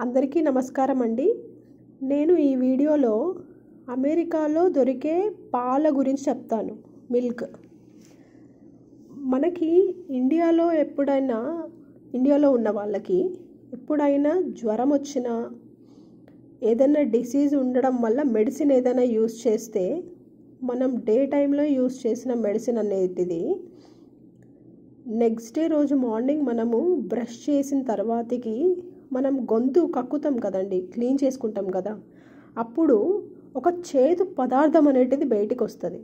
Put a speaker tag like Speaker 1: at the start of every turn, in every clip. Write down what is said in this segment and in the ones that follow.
Speaker 1: అందరికీ నమస్కారం అండి. నేను ఈ వీడియోలో అమెరికాలో దొరికే పాల గురించి చెప్తాను. మిల్క్ మనకి ఇండియాలో ఉన్న వాళ్ళకి ఎప్పుడైనా జ్వరం వచ్చినా ఏదైనా డిసీజ్ ఉండడం వల్ల మెడిసిన్ ఏదైనా యూస్ చేస్తే మనం డే టైంలో యూస్ చేసిన మెడిసిన్ అనేది నెక్స్ట్ డే రోజు మార్నింగ్ మనము బ్రష్ చేసిన తర్వాతకి మనం గొంతు కక్కుతాం కదండి, క్లీన్ చేసుకుంటాం కదా, అప్పుడు ఒక చేదు పదార్థం అనేది బయటికి వస్తుంది.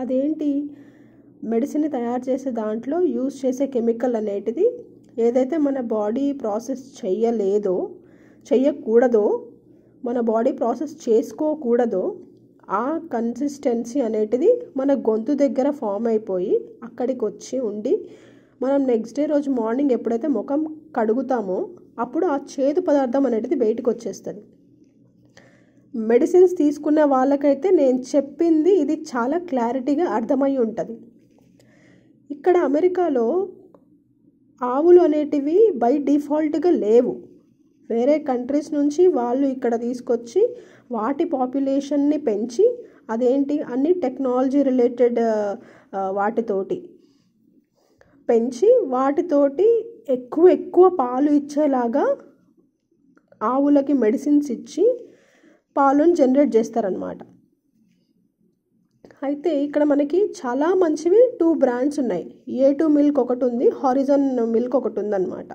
Speaker 1: అదేంటి? మెడిసిన్ తయారు చేసే దాంట్లో యూస్ చేసే కెమికల్ అనేటిది ఏదైతే మన బాడీ ప్రాసెస్ చెయ్యకూడదో, మన బాడీ ప్రాసెస్ చేసుకోకూడదో ఆ కన్సిస్టెన్సీ అనేటిది మన గొంతు దగ్గర ఫామ్ అయిపోయి అక్కడికి వచ్చి ఉండి మనం నెక్స్ట్ డే రోజు మార్నింగ్ ఎప్పుడైతే ముఖం కడుగుతామో అప్పుడు ఆ చేదు పదార్థం అనేది బయటకు వచ్చేస్తుంది. మెడిసిన్స్ తీసుకున్న వాళ్ళకైతే నేను చెప్పింది ఇది చాలా క్లారిటీగా అర్థమై ఉంటుంది. ఇక్కడ అమెరికాలో ఆవులు అనేటివి బై డిఫాల్ట్గా లేవు. వేరే కంట్రీస్ నుంచి వాళ్ళు ఇక్కడ తీసుకొచ్చి వాటి పాపులేషన్ని పెంచి అదేంటి అన్ని టెక్నాలజీ రిలేటెడ్ వాటితోటి పెంచి వాటితోటి ఎక్కువ పాలు ఇచ్చేలాగా ఆవులకి మెడిసిన్స్ ఇచ్చి పాలను జనరేట్ చేస్తారనమాట. అయితే ఇక్కడ మనకి చాలా మంచివి 2 బ్రాండ్స్ ఉన్నాయి. A2 మిల్క్ ఒకటి ఉంది, హారిజన్ మిల్క్ ఒకటి ఉందన్నమాట.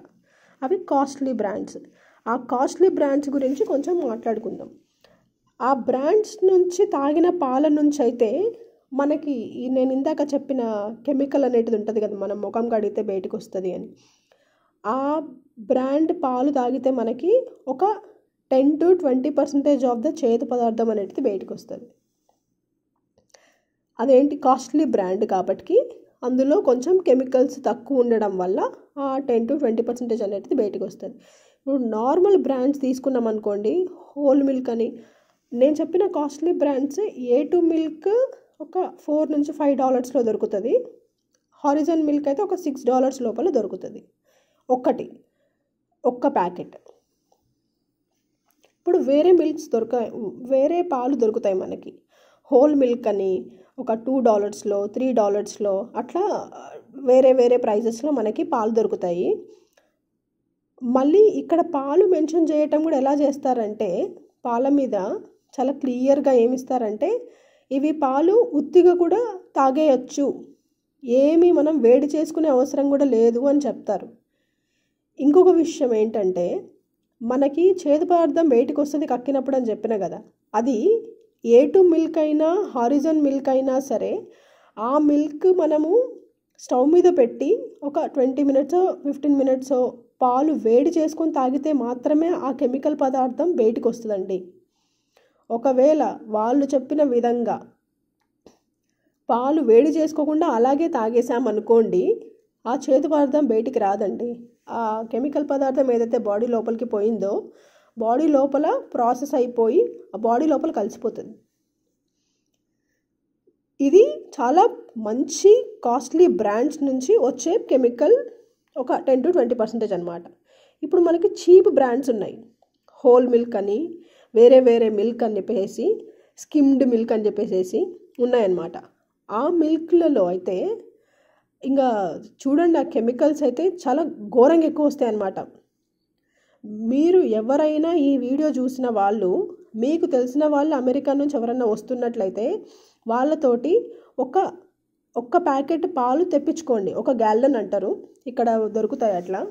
Speaker 1: అవి కాస్ట్లీ బ్రాండ్స్. ఆ కాస్ట్లీ బ్రాండ్స్ గురించి కొంచెం మాట్లాడుకుందాం. ఆ బ్రాండ్స్ నుంచి తాగిన పాల నుంచి అయితే మనకి నేను ఇందాక చెప్పిన కెమికల్ అనేది ఉంటుంది కదా, మనం ముఖం కడిగితే బయటకు వస్తుంది అని, ఆ బ్రాండ్ పాలు తాగితే మనకి ఒక 10 to 20% ఆఫ్ ద చేదు పదార్థం అనేది బయటకు వస్తుంది. అదేంటి? కాస్ట్లీ బ్రాండ్ కాబట్టి అందులో కొంచెం కెమికల్స్ తక్కువ ఉండడం వల్ల ఆ 10 to 20% అనేది బయటకు వస్తుంది. ఇప్పుడు నార్మల్ బ్రాండ్స్ తీసుకున్నాం అనుకోండి, హోల్ మిల్క్ అని నేను చెప్పిన కాస్ట్లీ బ్రాండ్స్ A2 మిల్క్ ఒక $4 నుంచి $5 దొరుకుతుంది. హారిజన్ మిల్క్ అయితే ఒక $6 లోపల దొరుకుతుంది ఒక్క ప్యాకెట్. ఇప్పుడు వేరే పాలు దొరుకుతాయి మనకి. హోల్ మిల్క్ అని ఒక $2, $3 అట్లా వేరే ప్రైజెస్లో మనకి పాలు దొరుకుతాయి. మళ్ళీ ఇక్కడ పాలు మెన్షన్ చేయటం కూడా ఎలా చేస్తారంటే, పాల మీద చాలా క్లియర్గా ఏమిస్తారంటే, ఇవి పాలు ఉత్తిగా కూడా తాగేయచ్చు, ఏమీ మనం వేడి చేసుకునే అవసరం కూడా లేదు అని చెప్తారు. ఇంకొక విషయం ఏంటంటే, మనకి చేదు పదార్థం బయటకు వస్తుంది కక్కినప్పుడు అని చెప్పిన కదా, అది A2 మిల్క్ అయినా హారిజన్ మిల్క్ అయినా సరే ఆ మిల్క్ మనము స్టవ్ మీద పెట్టి ఒక 20 minutes 15 minutes పాలు వేడి చేసుకొని తాగితే మాత్రమే ఆ కెమికల్ పదార్థం బయటకు వస్తుందండి. ఒకవేళ వాళ్ళు చెప్పిన విధంగా పాలు వేడి చేసుకోకుండా అలాగే తాగేసామనుకోండి, ఆ చేదు పదార్థం బయటికి రాదండి. ఆ కెమికల్ పదార్థం ఏదైతే బాడీ లోపలికి పోయిందో బాడీ లోపల ప్రాసెస్ అయిపోయి ఆ బాడీ లోపల కలిసిపోతుంది. ఇది చాలా మంచి కాస్ట్లీ బ్రాండ్స్ నుంచి వచ్చే కెమికల్, ఒక 10 to 20% అనమాట. ఇప్పుడు మనకి చీప్ బ్రాండ్స్ ఉన్నాయి. హోల్ మిల్క్ అని వేరే మిల్క్ అని చెప్పేసి, స్కిమ్డ్ మిల్క్ అని చెప్పేసి ఉన్నాయన్నమాట. ఆ మిల్క్లలో అయితే ఇంకా చూడండి, ఆ కెమికల్స్ అయితే చాలా ఘోరంగా ఎక్కువ వస్తాయి అన్నమాట. మీరు ఎవరైనా ఈ వీడియో చూసిన వాళ్ళు, మీకు తెలిసిన వాళ్ళు అమెరికా నుంచి ఎవరైనా వస్తున్నట్లయితే వాళ్ళతోటి ఒక్క ప్యాకెట్ పాలు తెప్పించుకోండి. 1 gallon అంటారు, ఇక్కడ దొరుకుతాయి. అట్లా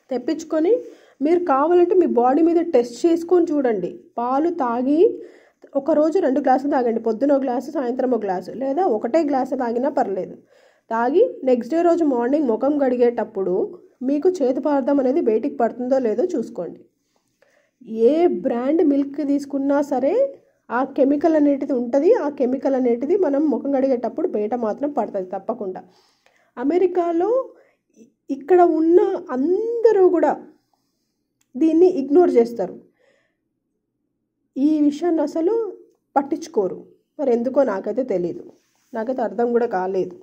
Speaker 1: తెప్పించుకొని మీరు కావాలంటే మీ బాడీ మీద టెస్ట్ చేసుకొని చూడండి. పాలు తాగి ఒకరోజు 2 గ్లాసులు తాగండి. పొద్దున 1 గ్లాసు, సాయంత్రం 1 గ్లాసు, లేదా 1 గ్లాసు తాగినా పర్లేదు. తాగి నెక్స్ట్ డే రోజు మార్నింగ్ ముఖం కడిగేటప్పుడు మీకు చేదు పదార్థం అనేది బయటికి పడుతుందో లేదో చూసుకోండి. ఏ బ్రాండ్ మిల్క్ తీసుకున్నా సరే ఆ కెమికల్ అనేటిది ఉంటుంది. ఆ కెమికల్ అనేటిది మనం ముఖం కడిగేటప్పుడు బయట మాత్రం పడుతుంది తప్పకుండా. అమెరికాలో ఇక్కడ ఉన్న అందరూ కూడా దీన్ని ఇగ్నోర్ చేస్తారు. ఈ విషయాన్ని అసలు పట్టించుకోరు. మరి ఎందుకో నాకైతే తెలీదు, నాకైతే అర్థం కూడా కాలేదు.